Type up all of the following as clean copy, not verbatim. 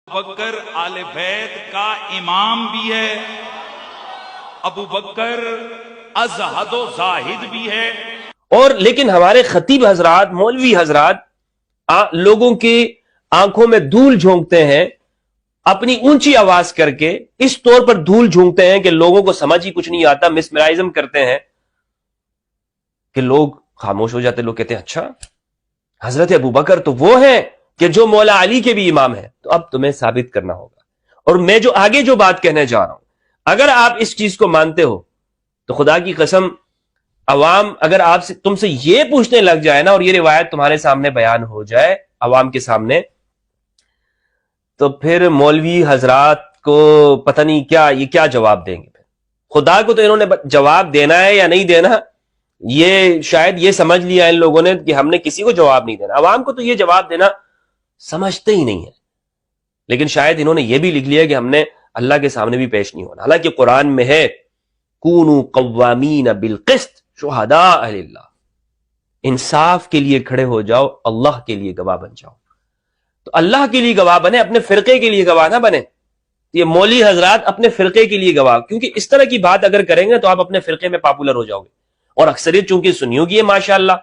بکر آل بیت کا امام بھی ہے، ابو بکر ازہد و زاہد بھی ہے، اور لیکن ہمارے خطیب حضرات، مولوی حضرات لوگوں کی آنکھوں میں دھول جھونکتے ہیں اپنی اونچی آواز کر کے، اس طور پر دھول جھونکتے ہیں کہ لوگوں کو سمجھ ہی کچھ نہیں آتا، مسمرائزم کرتے ہیں کہ لوگ خاموش ہو جاتے، لوگ کہتے ہیں اچھا حضرت ابو بکر تو وہ ہیں کہ جو مولا علی کے بھی امام ہیں۔ تو اب تمہیں ثابت کرنا ہوگا، اور میں جو آگے جو بات کہنے جا رہا ہوں، اگر آپ اس چیز کو مانتے ہو تو خدا کی قسم عوام اگر آپ سے تم سے یہ پوچھنے لگ جائے نا، اور یہ روایت تمہارے سامنے بیان ہو جائے عوام کے سامنے، تو پھر مولوی حضرات کو پتہ نہیں کیا یہ کیا جواب دیں گے۔ خدا کو تو انہوں نے جواب دینا ہے یا نہیں دینا، یہ شاید یہ سمجھ لیا ان لوگوں نے کہ ہم نے کسی کو جواب نہیں دینا، عوام کو تو یہ جواب دینا سمجھتے ہی نہیں ہے، لیکن شاید انہوں نے یہ بھی لکھ لیا کہ ہم نے اللہ کے سامنے بھی پیش نہیں ہونا، حالانکہ قرآن میں ہے کونوا قوامین بالقسط شہداء للہ، انصاف کے لیے کھڑے ہو جاؤ، اللہ کے لیے گواہ بن جاؤ۔ تو اللہ کے لیے گواہ بنے، اپنے فرقے کے لیے گواہ نہ بنے۔ یہ مولوی حضرات اپنے فرقے کے لیے گواہ، کیونکہ اس طرح کی بات اگر کریں گے تو آپ اپنے فرقے میں پاپولر ہو جاؤ گے، اور اکثریت چونکہ سنیوں کی ہے ماشاءاللہ،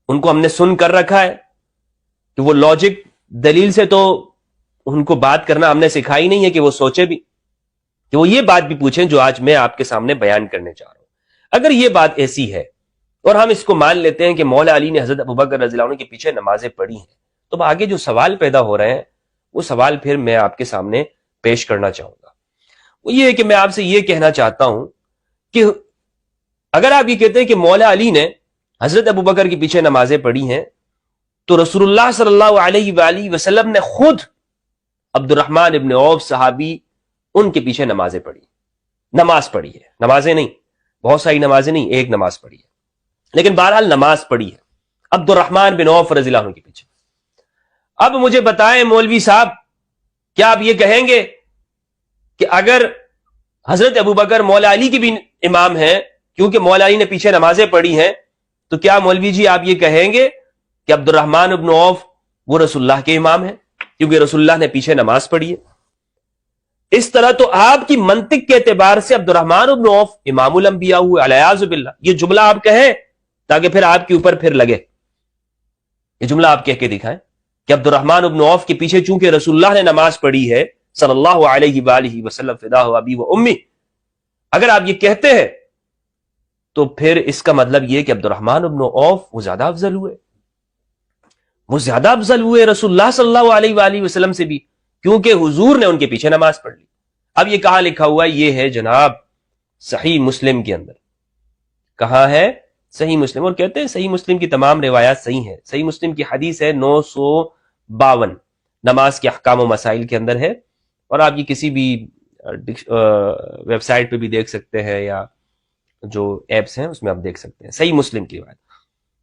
ان کو ہم نے سن کر رکھا ہے کہ وہ لاجک دلیل سے تو ان کو بات کرنا ہم نے سکھائی نہیں ہے کہ وہ سوچے بھی، کہ وہ یہ بات بھی پوچھیں جو آج میں آپ کے سامنے بیان کرنے چاہ رہا ہوں۔ اگر یہ بات ایسی ہے اور ہم اس کو مان لیتے ہیں کہ مولا علی نے حضرت ابوبکر رضی اللہ عنہ کے پیچھے نمازیں پڑھی ہیں، تو آگے جو سوال پیدا ہو رہے ہیں وہ سوال پھر میں آپ کے سامنے پیش کرنا چاہوں گا۔ وہ یہ ہے کہ میں آپ سے یہ کہنا چاہتا ہوں کہ اگر آپ یہ کہتے ہیں کہ مولا علی نے حضرت ابوبکر کے پیچھے نمازیں پڑھی ہیں، تو رسول اللہ صلی اللہ علیہ وآلہ وسلم نے خود عبد الرحمن ابن عوف صحابی ان کے پیچھے نمازیں پڑھی، نماز پڑھی ہے، نمازیں نہیں، بہت ساری نمازیں نہیں، ایک نماز پڑھی ہے، لیکن بہرحال نماز پڑھی ہے عبد الرحمن بن عوف رضی اللہ عنہ کے پیچھے۔ اب مجھے بتائیں مولوی صاحب، کیا آپ یہ کہیں گے کہ اگر حضرت ابوبکر مولا علی کے بھی امام ہیں، کیونکہ مولا علی نے پیچھے نمازیں پڑھی ہیں، تو کیا مولوی جی آپ یہ کہیں گے کہ عبد الرحمن ابن عوف وہ رسول اللہ کے امام ہیں کیونکہ رسول اللہ نے پیچھے نماز پڑھی ہے؟ اس طرح تو آپ کی منطق کے اعتبار سے عبد الرحمن ابن عوف امام الانبیاء ہوئے علیہ باللہ۔ یہ جملہ آپ کہیں تاکہ پھر آپ کے اوپر پھر لگے، یہ جملہ آپ کہہ کے دکھائیں کہ عبد الرحمن ابن عوف کے پیچھے چونکہ رسول اللہ نے نماز پڑھی ہے صلی اللہ علیہ وآلہ وسلم فداہ ابی و امی، اگر آپ یہ کہتے ہیں تو پھر اس کا مطلب یہ کہ عبد الرحمن ابن عوف وہ زیادہ افضل ہوئے، وہ زیادہ افضل ہوئے رسول اللہ صلی اللہ علیہ وآلہ وسلم سے بھی، کیونکہ حضور نے ان کے پیچھے نماز پڑھ لی۔ اب یہ کہاں لکھا ہوا ہے؟ یہ ہے جناب صحیح مسلم کے اندر۔ کہاں ہے؟ صحیح مسلم، اور کہتے ہیں صحیح مسلم کی تمام روایات صحیح ہیں۔ صحیح مسلم کی حدیث ہے 952، نماز کے احکام و مسائل کے اندر ہے، اور آپ یہ کسی بھی ویب سائٹ پہ بھی دیکھ سکتے ہیں، یا جو ایپس ہیں اس میں آپ دیکھ سکتے ہیں صحیح مسلم کی روایت۔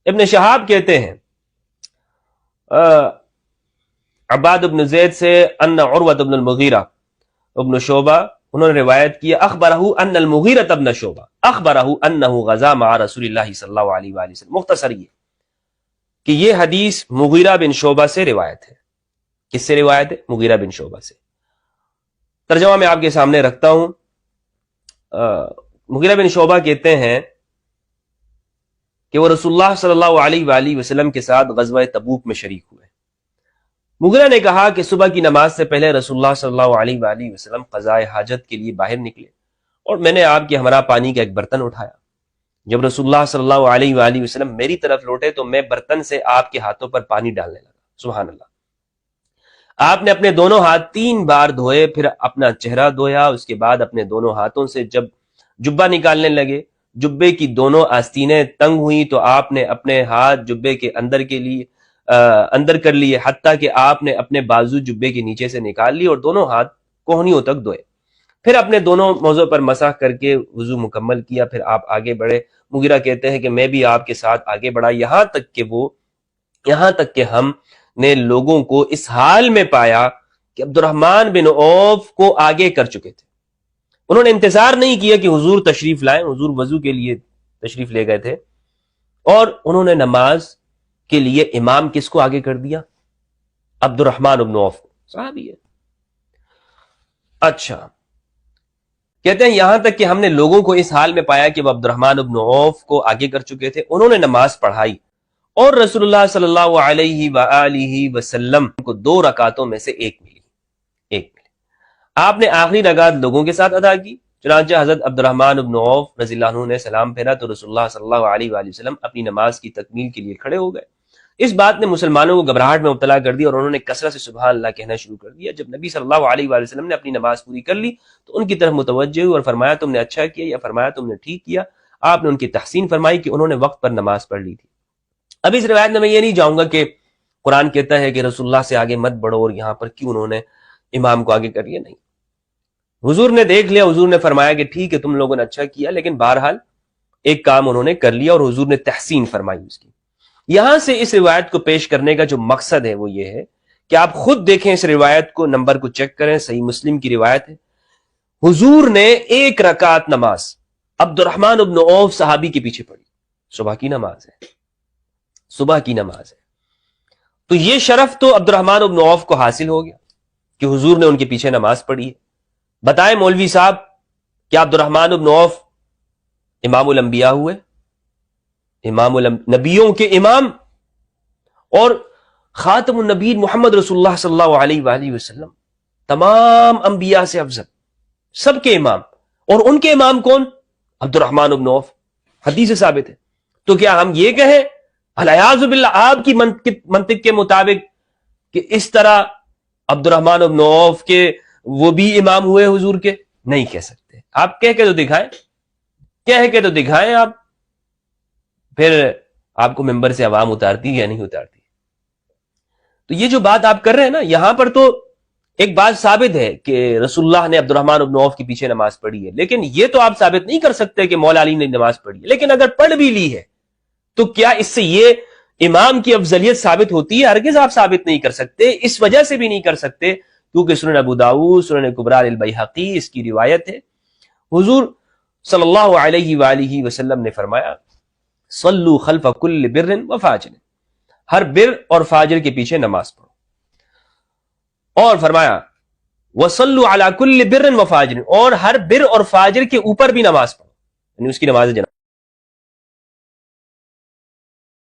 ابن شہاب کہتے ہیں عباد بن زید سے ان عروۃ بن المغیرہ ابن شعبہ، انہوں نے روایت کی اخبرہ ان المغیرۃ بن شعبہ اخبرہ انہ غزا مع رسول اللہ صلی اللہ علیہ وآلہ وسلم۔ مختصر یہ کہ یہ حدیث مغیرہ بن شعبہ سے روایت ہے۔ کس سے روایت ہے؟ مغیرہ بن شعبہ سے۔ ترجمہ میں آپ کے سامنے رکھتا ہوں۔ مغیرہ بن شعبہ کہتے ہیں کہ وہ رسول اللہ صلی اللہ علیہ وآلہ وسلم کے ساتھ غزوہ تبوک میں شریک ہوئے۔ مغیرہ نے کہا کہ صبح کی نماز سے پہلے رسول اللہ صلی اللہ علیہ وآلہ وسلم قضاء حاجت کے لیے باہر نکلے، اور میں نے آپ کے ہمراہ پانی کا ایک برتن اٹھایا۔ جب رسول اللہ صلی اللہ علیہ وآلہ وسلم میری طرف لوٹے تو میں برتن سے آپ کے ہاتھوں پر پانی ڈالنے لگا۔ سبحان اللہ۔ آپ نے اپنے دونوں ہاتھ 3 بار دھوئے، پھر اپنا چہرہ دھویا، اس کے بعد اپنے دونوں ہاتھوں سے جب جبہ نکالنے لگے، جبے کی دونوں آستینیں تنگ ہوئیں تو آپ نے اپنے ہاتھ جبے کے اندر کر لیے، حتیٰ کہ آپ نے اپنے بازو جبے کے نیچے سے نکال لی اور دونوں ہاتھ کوہنیوں تک دھوئے، پھر اپنے دونوں موضوع پر مسح کر کے وضو مکمل کیا، پھر آپ آگے بڑھے۔ مغیرہ کہتے ہیں کہ میں بھی آپ کے ساتھ آگے بڑھا، یہاں تک کہ ہم نے لوگوں کو اس حال میں پایا کہ عبد الرحمن بن عوف کو آگے کر چکے تھے۔ انہوں نے انتظار نہیں کیا کہ حضور تشریف لائیں، حضور وضو کے لیے تشریف لے گئے تھے، اور انہوں نے نماز کے لیے امام کس کو آگے کر دیا؟ عبد الرحمن بن عوف۔ صحابی ہے. اچھا، کہتے ہیں یہاں تک کہ ہم نے لوگوں کو اس حال میں پایا کہ وہ عبد الرحمن بن عوف کو آگے کر چکے تھے. انہوں نے نماز پڑھائی اور رسول اللہ صلی اللہ علیہ وآلہ وسلم کو 2 رکعتوں میں سے ایک ملی. آپ نے آخری رکعت لوگوں کے ساتھ ادا کی. چنانچہ حضرت عبد الرحمن بن عوف رضی اللہ عنہ نے سلام پھیرا تو رسول اللہ صلی اللہ علیہ وآلہ وسلم اپنی نماز کی تکمیل کے لیے کھڑے ہو گئے. اس بات نے مسلمانوں کو گھبراہٹ میں مبتلا کر دیا اور انہوں نے کثرت سے سبحان اللہ کہنا شروع کر دیا. جب نبی صلی اللہ علیہ وآلہ وسلم نے اپنی نماز پوری کر لی تو ان کی طرف متوجہ ہوئے اور فرمایا تم نے اچھا کیا یا فرمایا تم نے ٹھیک کیا. آپ نے ان کی تحسین فرمائی کہ انہوں نے وقت پر نماز پڑھ لی تھی. اب اس روایت میں یہ نہیں جاؤں گا کہ قرآن کہتا ہے کہ رسول اللہ سے آگے مت بڑھو اور یہاں پر کیوں انہوں نے امام کو آگے کر لیا. نہیں، حضور نے دیکھ لیا، حضور نے فرمایا کہ ٹھیک ہے تم لوگوں نے اچھا کیا، لیکن بہرحال ایک کام انہوں نے کر لیا اور حضور نے تحسین فرمائی اس کی. یہاں سے اس روایت کو پیش کرنے کا جو مقصد ہے وہ یہ ہے کہ آپ خود دیکھیں اس روایت کو، نمبر کو چیک کریں. صحیح مسلم کی روایت ہے، حضور نے 1 رکعت نماز عبد الرحمن بن عوف صحابی کے پیچھے پڑھی. صبح کی نماز ہے، صبح کی نماز ہے. تو یہ شرف تو عبد الرحمن بن عوف کو حاصل ہو گیا کہ حضور نے ان کے پیچھے نماز پڑھی ہے. بتائیں مولوی صاحب، کیا عبد الرحمن بن عوف امام الانبیاء ہوئے؟ امام نبیوں کے امام اور خاتم النبی محمد رسول اللہ صلی اللہ علیہ وآلہ وسلم، تمام انبیاء سے افضل، سب کے امام. اور ان کے امام کون؟ عبد الرحمن بن عوف. حدیث سے ثابت ہے. تو کیا ہم یہ کہیں الیاذ باللہ آپ کی منطق کے مطابق کہ اس طرح عبد الرحمن بن عوف کے وہ بھی امام ہوئے حضور کے؟ نہیں کہہ سکتے. آپ کہہ کے تو دکھائیں، کہہ کے تو دکھائیں. آپ پھر آپ کو ممبر سے عوام اتارتی یا نہیں اتارتی؟ تو یہ جو بات آپ کر رہے ہیں نا، یہاں پر تو ایک بات ثابت ہے کہ رسول اللہ نے عبد الرحمن بن عوف کے پیچھے نماز پڑھی ہے، لیکن یہ تو آپ ثابت نہیں کر سکتے کہ مولا علی نے نماز پڑھی ہے. لیکن اگر پڑھ بھی لی ہے تو کیا اس سے یہ امام کی افضلیت ثابت ہوتی ہے؟ ہرگز آپ ثابت نہیں کر سکتے. اس وجہ سے بھی نہیں کر سکتے کیونکہ سنن ابو داؤد، سنن کبریٰ البیہقی اس کی روایت ہے. حضور صلی اللہ علیہ وآلہ وسلم نے فرمایا صلو خلف کل بر و فاجر، ہر بر اور فاجر کے پیچھے نماز پڑھو. اور فرمایا وصلوا علی کل بر و فاجر، اور ہر بر اور فاجر کے اوپر بھی نماز پڑھو، یعنی اس کی نماز جنازہ.